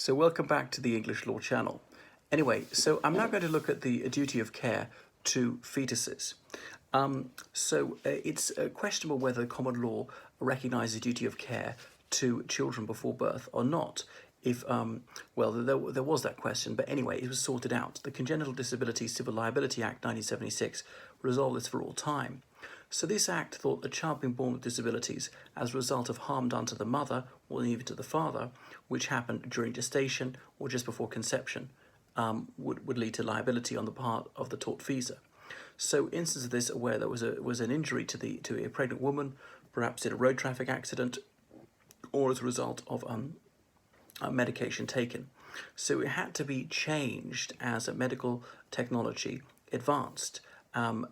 So welcome back to the English Law Channel. Anyway, so I'm now going to look at the duty of care to fetuses. It's questionable whether common law recognises duty of care to children before birth or not. If there was that question, but anyway, it was sorted out. The Congenital Disability Civil Liability Act 1976 resolved this for all time. So this act thought a child being born with disabilities as a result of harm done to the mother or even to the father, which happened during gestation or just before conception, would lead to liability on the part of the tortfeasor. So instances of this where there was an injury to a pregnant woman, perhaps in a road traffic accident, or as a result of medication taken. So it had to be changed as a medical technology advanced, and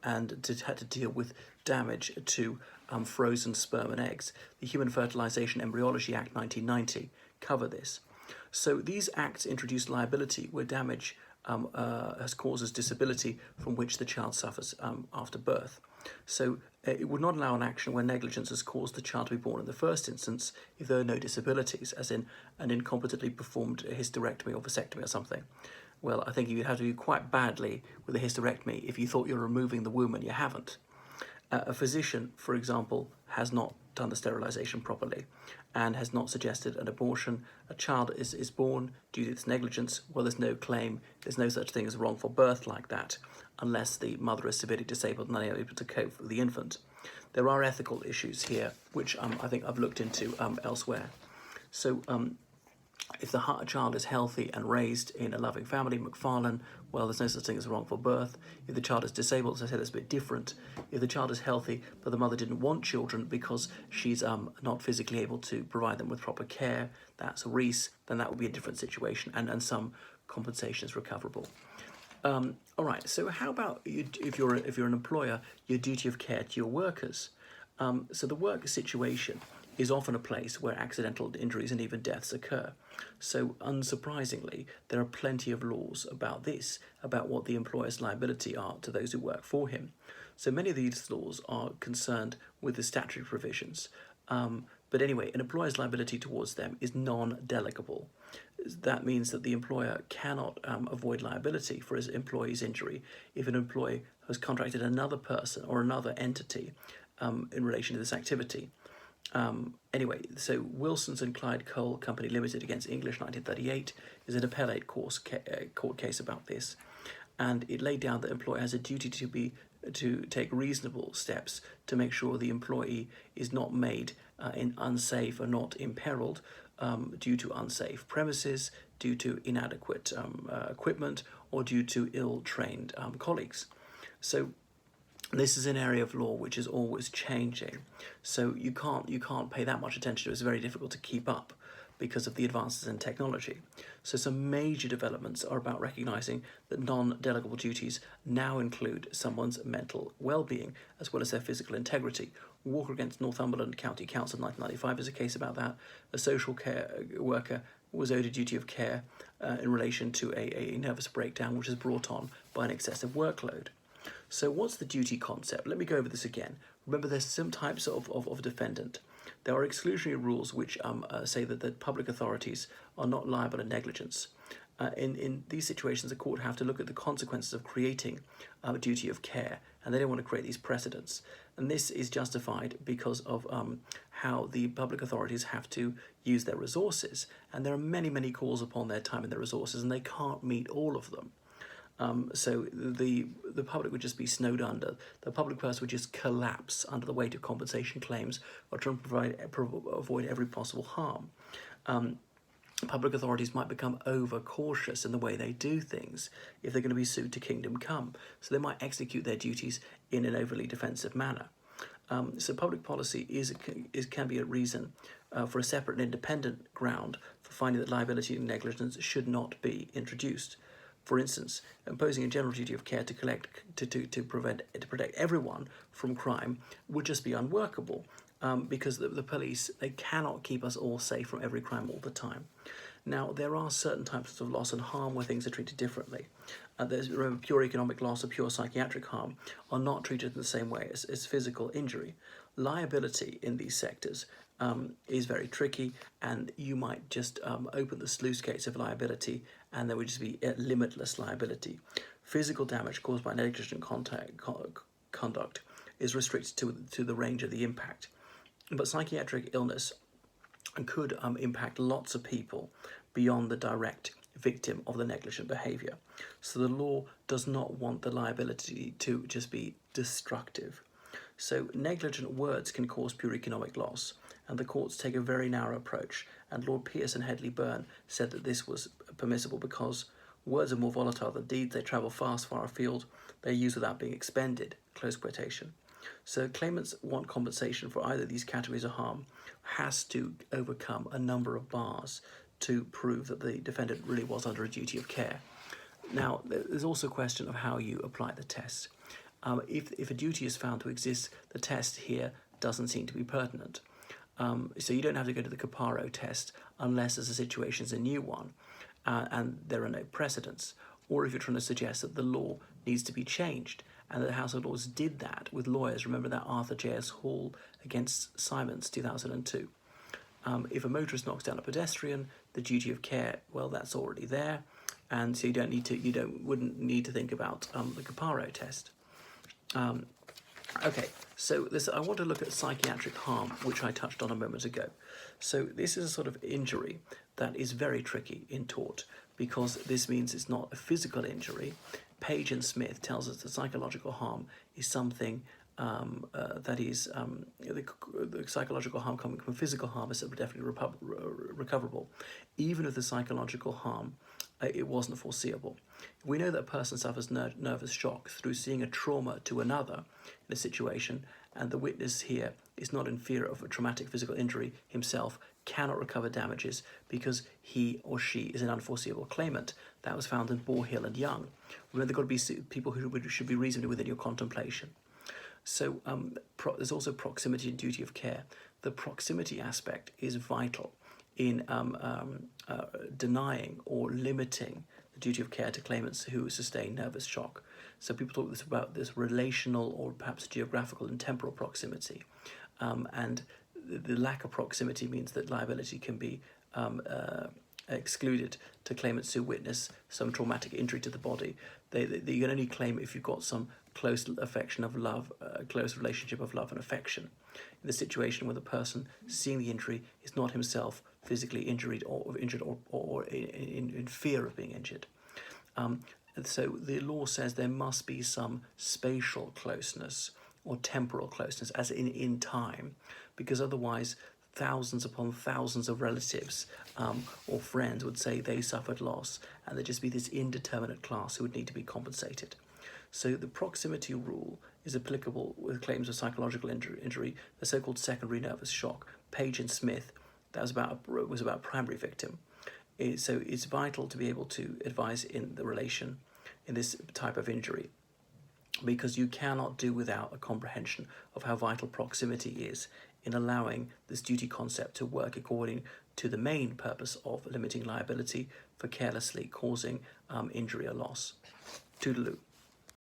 had to deal with damage to frozen sperm and eggs. The Human Fertilization Embryology Act 1990 cover this. So these acts introduce liability where damage has causes disability from which the child suffers after birth. So it would not allow an action where negligence has caused the child to be born in the first instance if there are no disabilities, as in an incompetently performed hysterectomy or vasectomy or something. Well, I think you'd have to do quite badly with a hysterectomy if you thought you're removing the womb and you haven't. A physician, for example, has not done the sterilization properly and has not suggested an abortion. A child is born due to its negligence. Well, there's no claim, there's no such thing as wrongful birth like that, unless the mother is severely disabled and unable to cope with the infant. There are ethical issues here, which I think I've looked into elsewhere. So if the child is healthy and raised in a loving family, McFarlane, well, there's no such thing as a wrongful birth. If the child is disabled, as I said, it's a bit different. If the child is healthy, but the mother didn't want children because she's not physically able to provide them with proper care, that's a Reese, then that would be a different situation, and some compensation is recoverable. All right, so how about if you're an employer, your duty of care to your workers? So the work situation is often a place where accidental injuries and even deaths occur. So unsurprisingly, there are plenty of laws about this, about what the employer's liability are to those who work for him. So many of these laws are concerned with the statutory provisions. But anyway, an employer's liability towards them is non-delegable. That means that the employer cannot avoid liability for his employee's injury if an employee has contracted another person or another entity in relation to this activity. Anyway, so Wilson's and Clyde Coal Company Limited against English 1938 is an appellate court case about this, and it laid down that the employer has a duty to take reasonable steps to make sure the employee is not made unsafe or not imperiled due to unsafe premises, due to inadequate equipment, or due to ill-trained colleagues. So this is an area of law which is always changing, so you can't pay that much attention to it. It's very difficult to keep up because of the advances in technology. So some major developments are about recognising that non-delegable duties now include someone's mental well-being as well as their physical integrity. Walker against Northumberland County Council 1995 is a case about that. A social care worker was owed a duty of care in relation to a nervous breakdown which is brought on by an excessive workload. So what's the duty concept? Let me go over this again. Remember, there's some types of defendant. There are exclusionary rules which say that the public authorities are not liable in negligence. In these situations, the court have to look at the consequences of creating a duty of care, and they don't want to create these precedents. And this is justified because of how the public authorities have to use their resources. And there are many, many calls upon their time and their resources, and they can't meet all of them. So the public would just be snowed under. The public purse would just collapse under the weight of compensation claims or trying to avoid every possible harm. Public authorities might become over-cautious in the way they do things if they're going to be sued to kingdom come. So they might execute their duties in an overly defensive manner. So public policy can be a reason for a separate and independent ground for finding that liability and negligence should not be introduced. For instance, imposing a general duty of care to protect everyone from crime would just be unworkable because the police, they cannot keep us all safe from every crime all the time. Now, there are certain types of loss and harm where things are treated differently. Remember, pure economic loss or pure psychiatric harm are not treated in the same way as physical injury. Liability in these sectors is very tricky, and you might just open the sluice gates of liability, and there would just be limitless liability. Physical damage caused by negligent conduct is restricted to the range of the impact, but psychiatric illness could impact lots of people beyond the direct victim of the negligent behaviour. So the law does not want the liability to just be destructive. So negligent words can cause pure economic loss, and the courts take a very narrow approach, and Lord Pearce and Hedley Byrne said that this was permissible because words are more volatile than deeds, they travel fast, far afield, they're used without being expended, close quotation. So claimants want compensation for either of these categories of harm has to overcome a number of bars to prove that the defendant really was under a duty of care. Now, there's also a question of how you apply the test. If a duty is found to exist, the test here doesn't seem to be pertinent. So you don't have to go to the Caparo test unless there's a situation is a new one and there are no precedents, or if you're trying to suggest that the law needs to be changed, and that the House of Lords did that with lawyers. Remember that Arthur J.S. Hall against Simons, 2002. If a motorist knocks down a pedestrian, the duty of care, well, that's already there, and so wouldn't need to think about the Caparo test. Okay, so I want to look at psychiatric harm, which I touched on a moment ago. So this is a sort of injury that is very tricky in tort, because this means it's not a physical injury. Page and Smith tells us that psychological harm is something that is the psychological harm coming from physical harm is definitely recoverable, even if the psychological harm it wasn't foreseeable. We know that a person suffers nervous shock through seeing a trauma to another in a situation, and the witness here is not in fear of a traumatic physical injury himself, cannot recover damages because he or she is an unforeseeable claimant. That was found in Borehill and Young. Remember, there have got to be people who should be reasonably within your contemplation. So there's also proximity and duty of care. The proximity aspect is vital in denying or limiting the duty of care to claimants who sustain nervous shock. So people talk about this relational or perhaps geographical and temporal proximity, and the lack of proximity means that liability can be excluded to claimants who witness some traumatic injury to the body. You can only claim if you've got some close affection of love, close relationship of love and affection. In the situation where the person seeing the injury is not himself physically injured or in fear of being injured. So the law says there must be some spatial closeness or temporal closeness, as in time, because otherwise thousands upon thousands of relatives or friends would say they suffered loss, and there'd just be this indeterminate class who would need to be compensated. So the proximity rule is applicable with claims of psychological injury, the so-called secondary nervous shock. Page and Smith, that was about primary victim. So it's vital to be able to advise in the relation in this type of injury, because you cannot do without a comprehension of how vital proximity is in allowing this duty concept to work according to the main purpose of limiting liability for carelessly causing injury or loss. Toodaloo.